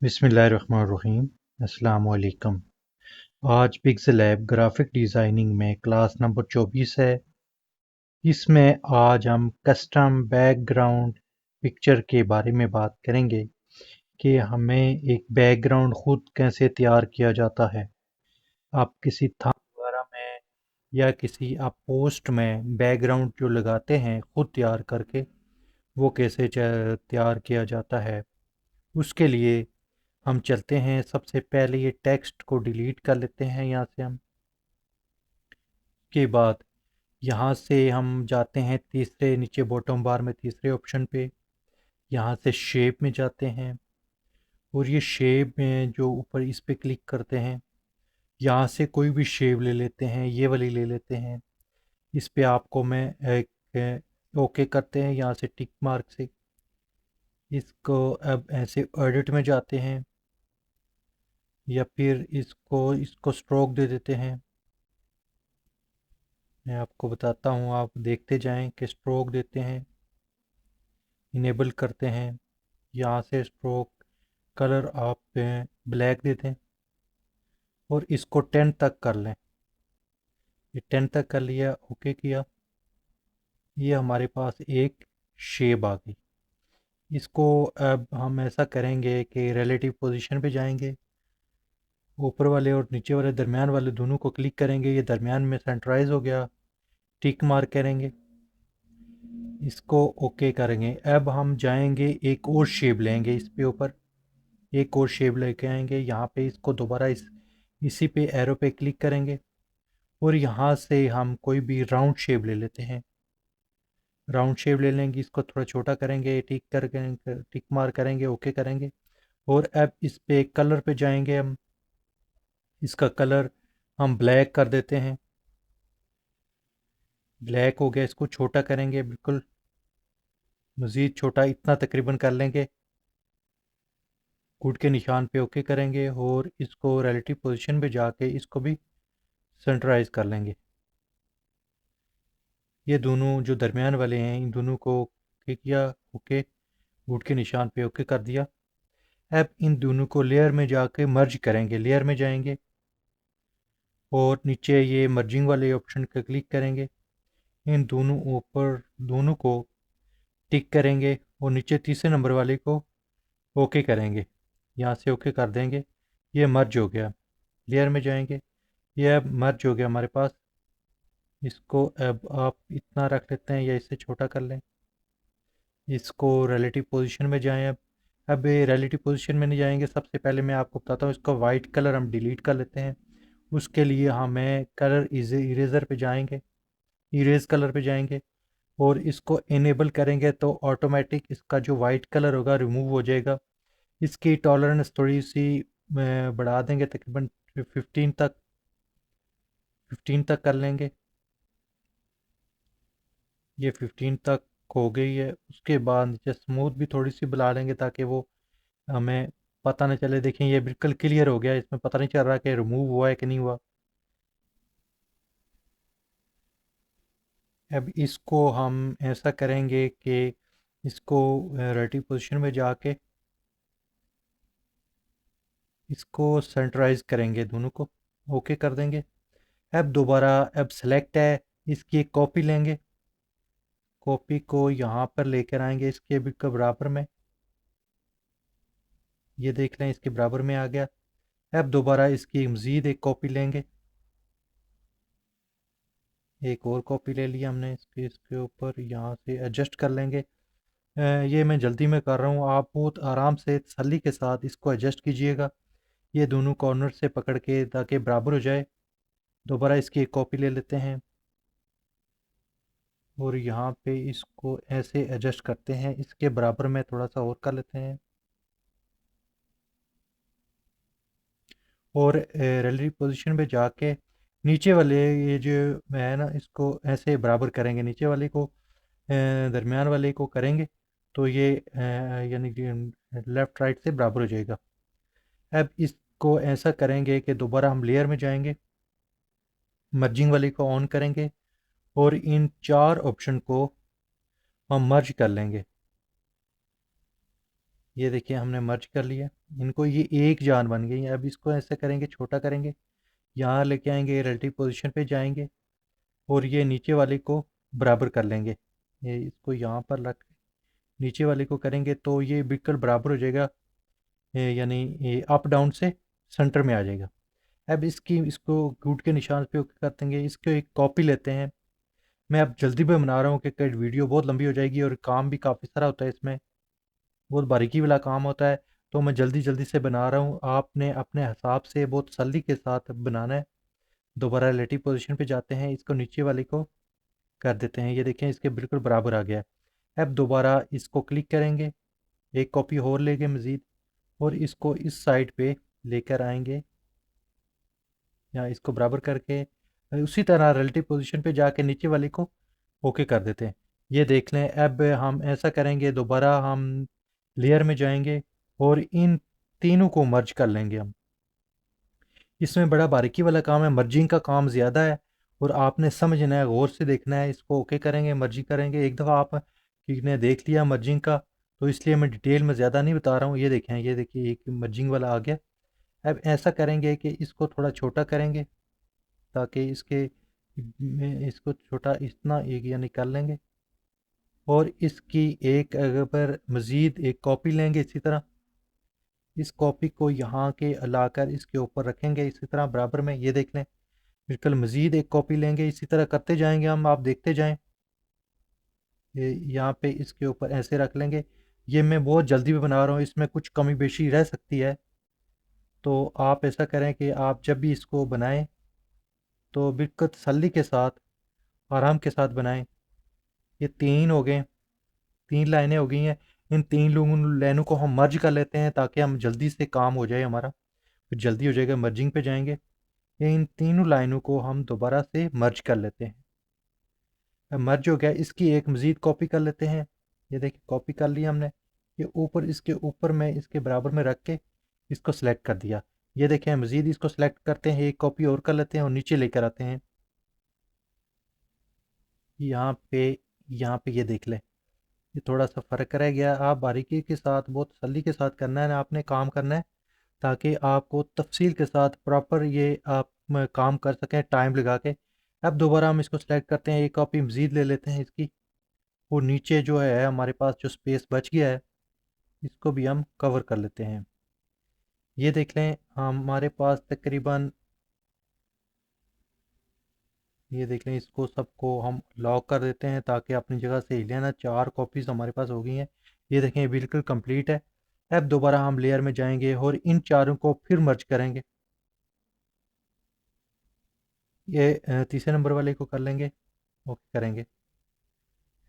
बिस्मिल्लाहिर्रहमानिर्रहीम। अस्सलाम वालेकुम। आज पिक्सेल लैब ग्राफिक डिज़ाइनिंग में क्लास नंबर 24 है। इसमें आज हम कस्टम बैकग्राउंड पिक्चर के बारे में बात करेंगे कि हमें एक बैकग्राउंड खुद कैसे तैयार किया जाता है। आप किसी थंब वगैरह में या किसी आप पोस्ट में बैकग्राउंड जो लगाते हैं खुद तैयार करके, वो कैसे तैयार किया जाता है। उसके लिए हम चलते हैं, सबसे पहले ये टेक्स्ट को डिलीट कर लेते हैं यहाँ से हम। के बाद यहाँ से हम जाते हैं तीसरे नीचे बॉटम बार में तीसरे ऑप्शन पे। यहाँ से शेप में जाते हैं और ये शेप में जो ऊपर इस पे क्लिक करते हैं, यहाँ से कोई भी शेप ले लेते हैं, ये वाली ले लेते हैं। इस पे आपको मैं एक ओके करते हैं यहाँ से टिक मार्क से। इसको अब ऐसे एडिट में जाते हैं या फिर इसको स्ट्रोक दे देते हैं। मैं आपको बताता हूँ, आप देखते जाएं कि स्ट्रोक देते हैं, इनेबल करते हैं। यहाँ से स्ट्रोक कलर आप ब्लैक दे दें और इसको 10 तक कर लें। ये 10 तक कर लिया, ओके किया। ये हमारे पास एक शेप आ गई। इसको अब हम ऐसा करेंगे कि रिलेटिव पोजीशन पे जाएंगे, ऊपर वाले और नीचे वाले दरमियान वाले दोनों को क्लिक करेंगे। ये दरमियान में सेंटराइज हो गया, टिक मार्क करेंगे, इसको ओके करेंगे। अब हम जाएंगे एक और शेप लेंगे, इस पे ऊपर एक और शेप लेके आएंगे। यहाँ पे इसको दोबारा इसी पे एरो पे क्लिक करेंगे और यहाँ से हम कोई भी राउंड शेप ले लेते हैं। राउंड शेप ले लेंगे, इसको थोड़ा छोटा करेंगे, टिक मार करेंगे, ओके करेंगे। और अब इस पे कलर पे जाएंगे हम। इसका कलर हम ब्लैक कर देते हैं। ब्लैक हो गया, इसको छोटा करेंगे, बिल्कुल मज़ीद छोटा, इतना तकरीबन कर लेंगे। गुड के निशान पे ओके करेंगे और इसको रिलेटिव पोजीशन पे जाके इसको भी सेंटराइज कर लेंगे। ये दोनों जो दरमियान वाले हैं, इन दोनों को ओके किया, ओके, गुड के निशान पे ओके कर दिया। अब इन दोनों को लेयर में जाके मर्ज करेंगे। लेयर में जाएंगे और नीचे ये मर्जिंग वाले ऑप्शन पे क्लिक करेंगे। इन दोनों ऊपर दोनों को टिक करेंगे और नीचे तीसरे नंबर वाले को ओके करेंगे। यहाँ से ओके कर देंगे, ये मर्ज हो गया। लेयर में जाएंगे, ये अब मर्ज हो गया हमारे पास। इसको अब आप इतना रख लेते हैं या इससे छोटा कर लें। इसको रिलेटिव पोजीशन में जाएं। अब ये रिलेटिव पोजीशन में नहीं जाएंगे, सबसे पहले मैं आपको बताता हूँ, इसका वाइट कलर हम डिलीट कर लेते हैं। उसके लिए हमें कलर इरेजर पे जाएंगे, इरेज कलर पे जाएंगे और इसको इनेबल करेंगे तो ऑटोमेटिक इसका जो वाइट कलर होगा रिमूव हो जाएगा। इसकी टॉलरेंस थोड़ी सी बढ़ा देंगे, तकरीबन 15 तक कर लेंगे। ये 15 तक हो गई है। उसके बाद नीचे स्मूथ भी थोड़ी सी बुला लेंगे ताकि वो हमें पता नहीं चले। देखें ये बिल्कुल क्लियर हो गया, इसमें पता नहीं चल रहा कि रिमूव हुआ है कि नहीं हुआ। अब इसको हम ऐसा करेंगे कि इसको रेटिव पोजीशन में जाके इसको सेंटराइज करेंगे, दोनों को ओके कर देंगे। अब दोबारा अब सेलेक्ट है, इसकी एक कॉपी लेंगे, कॉपी को यहाँ पर लेकर आएंगे इसके बिल्कुल बराबर में। ये देख लें इसके बराबर में आ गया। अब दोबारा इसकी मज़ीद एक कॉपी लेंगे, एक और कॉपी ले लिया हमने, इसके ऊपर यहाँ से एडजस्ट कर लेंगे। ये मैं जल्दी में कर रहा हूँ, आप बहुत आराम से तसल्ली के साथ इसको एडजस्ट कीजिएगा, ये दोनों कॉर्नर से पकड़ के ताकि बराबर हो जाए। दोबारा इसकी एक कॉपी ले लेते हैं और यहाँ पे इसको ऐसे एडजस्ट करते हैं, इसके बराबर में थोड़ा सा और कर लेते हैं और रिलेटिव पोजीशन पे जाके नीचे वाले ये जो है ना, इसको ऐसे बराबर करेंगे। नीचे वाले को दरमियान वाले को करेंगे तो ये यानी कि लेफ़्ट राइट से बराबर हो जाएगा। अब इसको ऐसा करेंगे कि दोबारा हम लेयर में जाएंगे, मर्जिंग वाले को ऑन करेंगे और इन चार ऑप्शन को हम मर्ज कर लेंगे। ये देखिए हमने मर्ज कर लिया, इनको ये एक जान बन गई। अब इसको ऐसे करेंगे, छोटा करेंगे, यहाँ लेके आएंगे, रिलेटिव पोजीशन पे जाएंगे और ये नीचे वाले को बराबर कर लेंगे। ये इसको यहाँ पर रख नीचे वाले को करेंगे तो ये बिल्कुल बराबर हो जाएगा, यानी ये अप डाउन से सेंटर में आ जाएगा। अब इसको गुड के निशान पे ओके कर देंगे। इसको एक कॉपी लेते हैं। मैं अब जल्दी में बना रहा हूँ कि वीडियो बहुत लंबी हो जाएगी और काम भी काफ़ी सारा होता है इसमें, बहुत बारीकी वाला काम होता है। तो मैं जल्दी जल्दी से बना रहा हूँ, आपने अपने हिसाब से बहुत तसल्ली के साथ बनाना है। दोबारा रिलेटिव पोजीशन पे जाते हैं, इसको नीचे वाले को कर देते हैं। ये देखें इसके बिल्कुल बराबर आ गया है। अब दोबारा इसको क्लिक करेंगे, एक कॉपी और लेंगे मज़ीद और इसको इस साइड पे लेकर आएंगे, या इसको बराबर करके उसी तरह रिलेटिव पोजीशन पे जाके नीचे वाले को ओके कर देते हैं। ये देख लें। अब हम ऐसा करेंगे, दोबारा हम लेयर में जाएंगे और इन तीनों को मर्ज कर लेंगे हम। इसमें बड़ा बारीकी वाला काम है, मर्जिंग का काम ज़्यादा है और आपने समझना है, गौर से देखना है। इसको ओके करेंगे, मर्जिंग करेंगे। एक दफ़ा आप ने देख लिया मर्जिंग का, तो इसलिए मैं डिटेल में ज़्यादा नहीं बता रहा हूँ। ये देखें, ये देखिए एक मर्जिंग वाला आ गया। अब ऐसा करेंगे कि इसको थोड़ा छोटा करेंगे ताकि इसको छोटा इतना एक या निकाल लेंगे और इसकी एक अगर मज़ीद एक कॉपी लेंगे इसी तरह। इस कॉपी को यहाँ के लाकर इसके ऊपर रखेंगे इसी तरह बराबर में। ये देख लें, बिल्कुल मज़ीद एक कॉपी लेंगे, इसी तरह करते जाएंगे हम, आप देखते जाएं। ये यहाँ पे इसके ऊपर ऐसे रख लेंगे। ये मैं बहुत जल्दी में बना रहा हूँ, इसमें कुछ कमी बेशी रह सकती है, तो आप ऐसा करें कि आप जब भी इसको बनाएं तो बिल्कुल तसल्ली के साथ, आराम के साथ बनाएं। ये तीन हो गए, तीन लाइनें हो गई हैं। इन तीन लाइनों को हम मर्ज कर लेते हैं ताकि हम जल्दी से काम हो जाए हमारा, फिर जल्दी हो जाएगा। मर्जिंग पे जाएंगे, ये इन तीनों लाइनों को हम दोबारा से मर्ज कर लेते हैं। अब मर्ज हो गया, इसकी एक मज़ीद कॉपी कर लेते हैं। ये देखिए कॉपी कर ली हमने। ये ऊपर, इसके ऊपर में इसके बराबर में रख के इसको सेलेक्ट कर दिया। ये देखें मज़ीद इसको सेलेक्ट करते हैं, एक कॉपी और कर लेते हैं और नीचे लेकर आते हैं। यहाँ पे यहाँ पे ये देख लें, ये थोड़ा सा फ़र्क रह गया। आप बारीकी के साथ, बहुत तसल्ली के साथ करना है, आपने काम करना है ताकि आपको तफसील के साथ प्रॉपर ये आप काम कर सकें टाइम लगा के। अब दोबारा हम इसको सेलेक्ट करते हैं, एक कॉपी मज़ीद ले लेते हैं इसकी और नीचे जो है हमारे पास जो स्पेस बच गया है इसको भी हम कवर कर लेते हैं। ये देख लें हमारे पास तकरीबन, ये देख लें इसको सबको हम लॉक कर देते हैं ताकि अपनी जगह से हिले ना। चार कॉपीज़ हमारे पास हो गई हैं। ये देखें बिल्कुल कंप्लीट है। अब दोबारा हम लेयर में जाएंगे और इन चारों को फिर मर्ज करेंगे। ये तीसरे नंबर वाले को कर लेंगे, ओके करेंगे।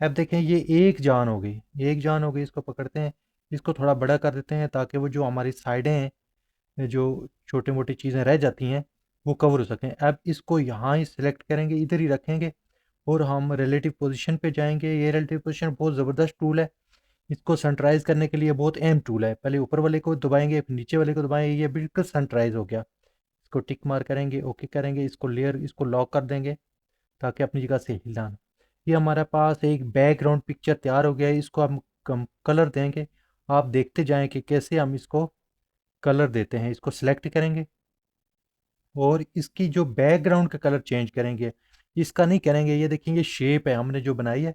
अब देखें ये एक जान हो गई, एक जान हो गई। इसको पकड़ते हैं, इसको थोड़ा बड़ा कर देते हैं ताकि वो जो हमारी साइडें हैं, जो छोटी मोटी चीज़ें रह जाती हैं, वो कवर हो सकें। अब इसको यहाँ ही सिलेक्ट करेंगे, इधर ही रखेंगे और हम रिलेटिव पोजीशन पे जाएंगे। ये रिलेटिव पोजीशन बहुत ज़बरदस्त टूल है, इसको सेंटराइज करने के लिए बहुत अहम टूल है। पहले ऊपर वाले को दबाएंगे, फिर नीचे वाले को दबाएंगे, ये बिल्कुल सेंटराइज हो गया। इसको टिक मार करेंगे, ओके करेंगे, इसको लेयर इसको लॉक कर देंगे ताकि अपनी जगह से हिलना ना। ये हमारे पास एक बैकग्राउंड पिक्चर तैयार हो गया है। इसको हम कलर देंगे, आप देखते जाएं कि कैसे हम इसको कलर देते हैं। इसको सिलेक्ट करेंगे और इसकी जो बैकग्राउंड का कलर चेंज करेंगे, इसका नहीं करेंगे। ये देखिए ये शेप है हमने जो बनाई है,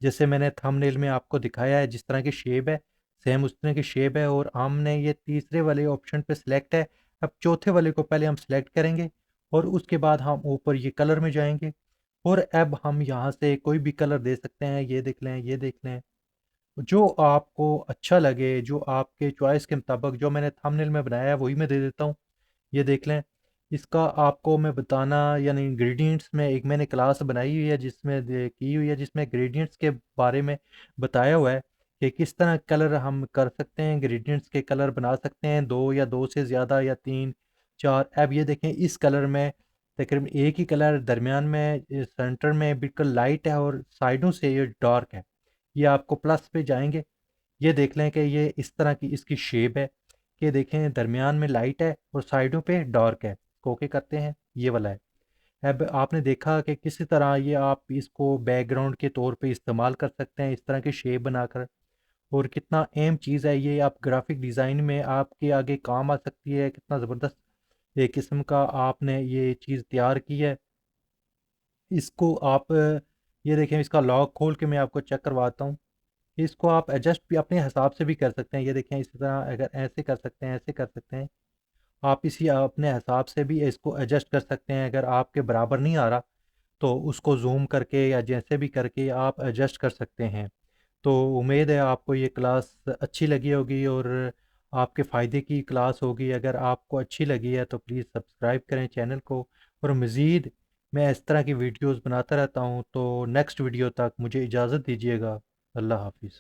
जैसे मैंने थंबनेल में आपको दिखाया है जिस तरह की शेप है, सेम उस तरह की शेप है। और हमने ये तीसरे वाले ऑप्शन पे सिलेक्ट है। अब चौथे वाले को पहले हम सिलेक्ट करेंगे और उसके बाद हम ऊपर ये कलर में जाएंगे और अब हम यहाँ से कोई भी कलर दे सकते हैं। ये देख लें, ये देख लें, जो आपको अच्छा लगे, जो आपके चॉइस के मुताबिक। जो मैंने थंबनेल में बनाया है वही मैं दे देता हूँ। ये देख लें, इसका आपको मैं बताना, यानी इंग्रेडिएंट्स में एक मैंने क्लास बनाई हुई है जिसमें की हुई है, जिसमें इंग्रेडिएंट्स के बारे में बताया हुआ है कि किस तरह कलर हम कर सकते हैं। इंग्रेडिएंट्स के कलर बना सकते हैं दो या दो से ज़्यादा या तीन चार। अब ये देखें इस कलर में तकरीबन एक ही कलर दरमियान में, सेंटर में बिल्कुल लाइट है और साइडों से ये डार्क है। ये आपको प्लस पे जाएंगे, ये देख लें कि ये इस तरह की इसकी शेप है कि देखें दरमियान में लाइट है और साइडों पे डार्क है। ओके करते हैं, ये वाला है। अब आपने देखा कि किसी तरह ये आप इसको बैकग्राउंड के तौर पे इस्तेमाल कर सकते हैं, इस तरह की शेप बनाकर। और कितना अहम चीज़ है ये, आप ग्राफिक डिज़ाइन में आपके आगे काम आ सकती है। कितना ज़बरदस्त एक किस्म का आपने ये चीज़ तैयार की है। इसको आप ये देखें, इसका लॉक खोल के मैं आपको चेक करवाता हूँ। इसको आप एडजस्ट भी अपने हिसाब से भी कर सकते हैं। ये देखें, इसी तरह अगर ऐसे कर सकते हैं, ऐसे कर सकते हैं। आप इसी अपने हिसाब से भी इसको एडजस्ट कर सकते हैं। अगर आपके बराबर नहीं आ रहा तो उसको जूम करके या जैसे भी करके आप एडजस्ट कर सकते हैं। तो उम्मीद है आपको ये क्लास अच्छी लगी होगी और आपके फ़ायदे की क्लास होगी। अगर आपको अच्छी लगी है तो प्लीज़ सब्सक्राइब करें चैनल को। और मज़ीद मैं इस तरह की वीडियोस बनाता रहता हूँ। तो नेक्स्ट वीडियो तक मुझे इजाज़त दीजिएगा। अल्लाह हाफ़िज़।